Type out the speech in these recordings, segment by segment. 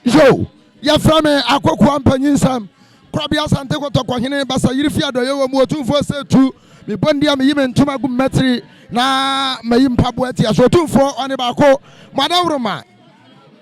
Yo, ya from Akoko Ampanyin Sam, Krabia Sante Kotokwahine, Basa Yirifia, Doyo, Motu for say two, me Bondia, me even to my good metri, na me Pabuetia, so 2 4 on the Bako, Madame Roma.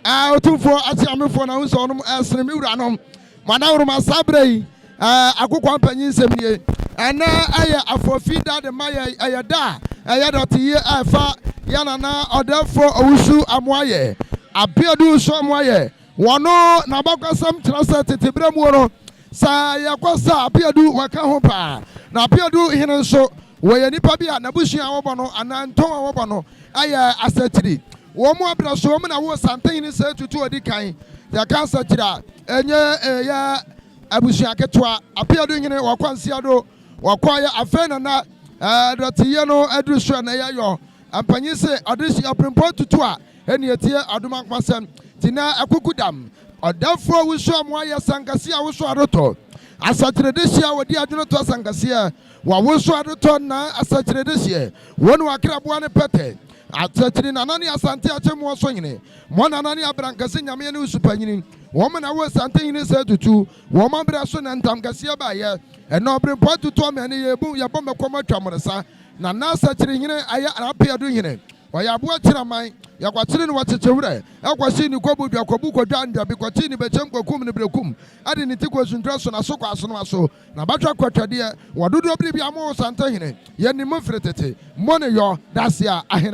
2 4 Atiamu for now, so as Remiranum, Madame Roma Sabre, Akoko Ampanyin Semie, and now I forfeit that the Maya Ayada, Ayadati, Afa, Yanana, or therefore Oushu Amwaye, Abiadu Shamwaye. Wano na bakwa sam trasa tetebre mu no sa yakwasa apiadu waka ho pa na apiadu hene nso woye nipa bia na busua wo bono ananton wo bono aya asatiri wo mu abra so mu na wo santen ni se tutu odi kan ya kan satira enye ya abusua ketwa apiadu hene wakwansia do wakwaya afena na dotiye no adruso na yayo ampanyi se odisi aprempo tutu a eni etie aduma kwasem tina akukudam odafo wuso amwaya sankase a wuso adoto asatredesia wodi adwono to sankase wa wuso adoto na asatredesia wonu akrabo ne pete atatri na nani asante achemu so nyine mo na nani abrankase nyame ne usupanyini wo me na wo sante nyine se tutu wo mabra so na ntamkase ba ye eno obrempo tutu me ne yebu yebom ekoma twamresa na na asatri nyine aya apiado nyine waya bo akiraman yakwatire no watechewure akwasi ni kobu bia kobu kodwa ndia bi kwati ni bechem kokum ni brekum ade ni tiko suntra so na so kwaso no aso na batwa kwatwade wadodo bri bia mo santa hene ye ni mo fretete mo ne yo dasia ahene